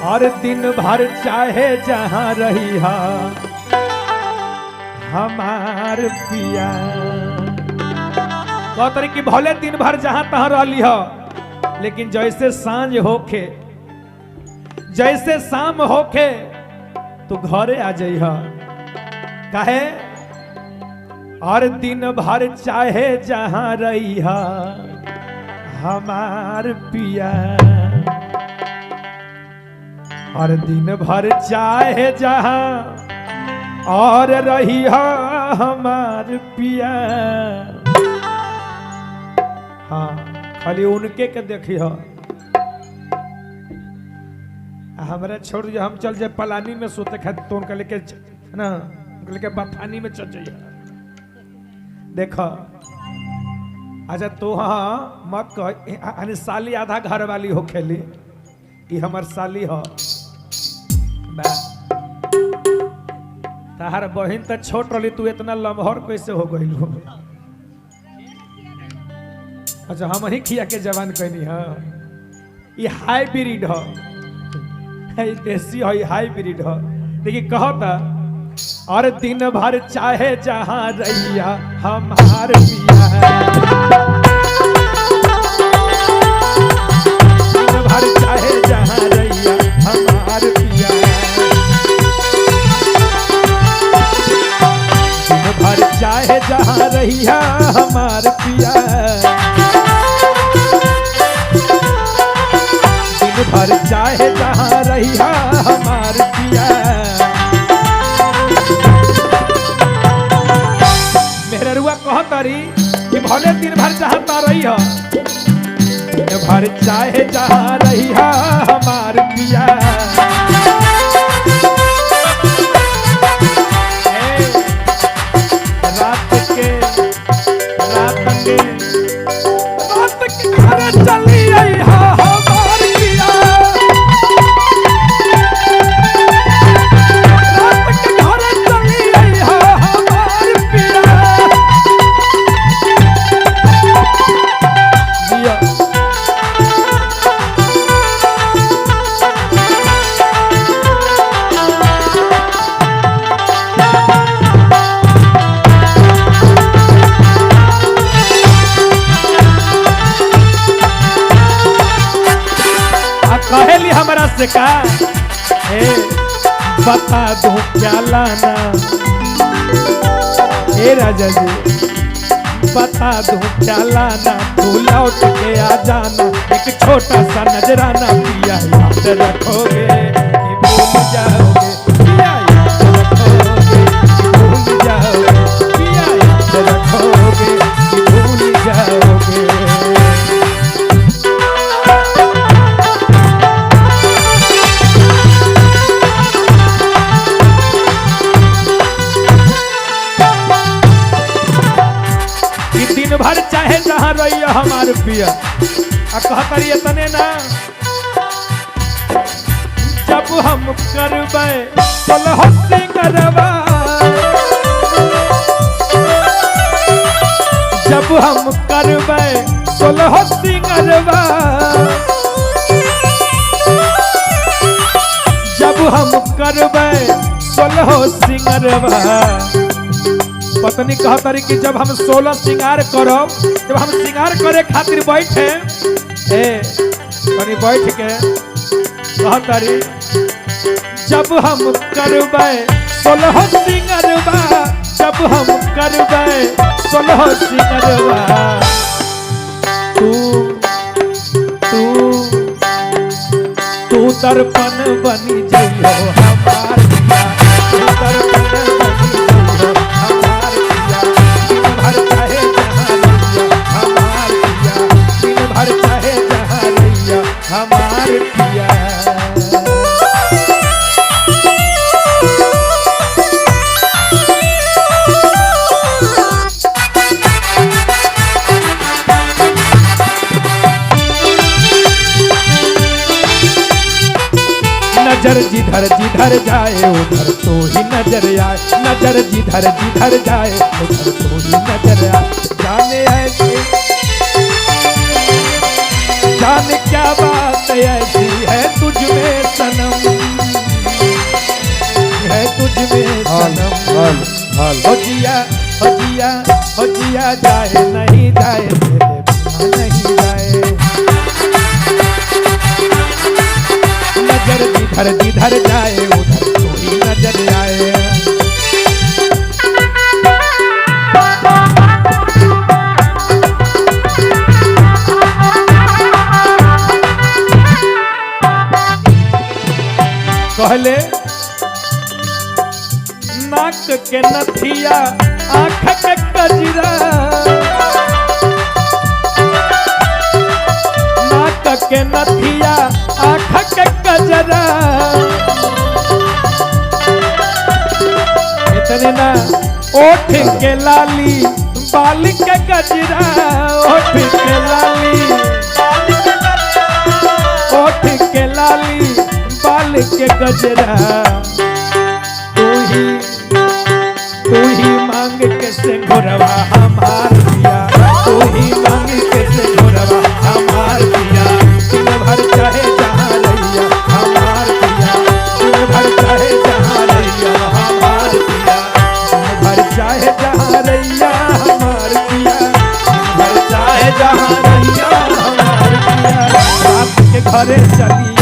और दिन भर चाहे जहां रही हा हमार पिया। कहतरी कि भले दिन भर जहां तहां रही हो, लेकिन जैसे सांझ होखे, जैसे शाम होखे, तू घरे आ जाइह। काहे? और दिन भर चाहे जहां रही हा हमार पिया। और दिन भर चाहे जहां और रही हा हमार पिया। हाँ, खाली उनके के देखी हो। हमारा छोड़ दिया, हम चल जाए पलानी में सोते खाते तो उनका लेके ना, उनका लेके बथानी में चल जाइए। देखो अच्छा तो हाँ मत कह साली आधा घर वाली हो खेली, ये हमार साली हो। तार बहन तो छोट रही, तू इतना लमहर कैसे हो गई? अच्छा हम ही खिया के जवान कहनी है। ये हाइब्रिड हो, देसी हो, हाइब्रिड हो। देखिए कहता और दिन भर चाहे जहां रहिया हमार पिया। दिन भर चाहे जहां रहिया हमार पिया। दिन भर चाहे जहां रहिया हमार पिया। दिन भर चाहे जहां रहिया हमार पिया। मेहरुआ कहतरी कि भले दिन भर चाहता रही हो, दिन भर चाहे जहां रही हो हमार पिया। रात के घर चली आई हो हमार पिया। रात के घर चली आई हो हमार पिया। कहेली हमारा से का बता दो क्या लाना। हे राजा जी बता दो क्या लाना, तू लौट के आ जाना। एक छोटा सा नजराना पिया याद रखोगे कि भूल जाओगे। पिया याद रखोगे कि भूल जाओगे। पिया याद रखोगे कि भूल जाओगे। दिन भर चाहे जहां रही हमार पिया। कहतरी तने ना, जब हम करबे सोलह सिंगरवा, जब हम करबे सोलह सिंगरवा, जब हम करबे सोलह सिंगरवा। पत्नी कहतरी कि जब हम 16 श्रृंगार करब, जब हम श्रृंगार करे खातिर बैठे बैठ के कहतरी जब हम करबे 16 श्रृंगारवा, जब हम करबे 16 श्रृंगारवा। तू दर्पण बनी जइयो हमार पिया। तू दर्पण बनी जइयो हमार पिया। दिन भर चाहे जहां रहिया हमार पिया। दिन भर चाहे जहां रहिया हमार पिया। नजर जिधर जिधर जाए उधर तो ही नजर आए। नजर जिधर जिधर जाए उधर तो ही नजर आए। जान क्या बात ऐसी है तुझ में सनम, है तुझ में सनम। हो जिया हो जिया हो जिया जाए नहीं जाए तेरे बिना नहीं जाए। नजर जिधर जिधर जाए उधर तू ही नजर आए। कहले नाक के नथिया आँख के कजरा, नाक के नथिया आँख के कजरा। इतने ना ओठ के लाली बाल के गजरा, ओठ के लाली ओठ के लाली बाल के गजरा। तू ही मांग के सिंगुरवा हमार पिया, तू ही मांग के सिंगुरवा हमार पिया। दिन भर चाहे जहाँ रहिया हमार पिया, दिन भर चाहे जहाँ रहिया हमार पिया, दिन भर चाहे जहाँ रहिया हमार पिया, दिन भर चाहे जहाँ रहिया हमार पिया। रात के घरे चली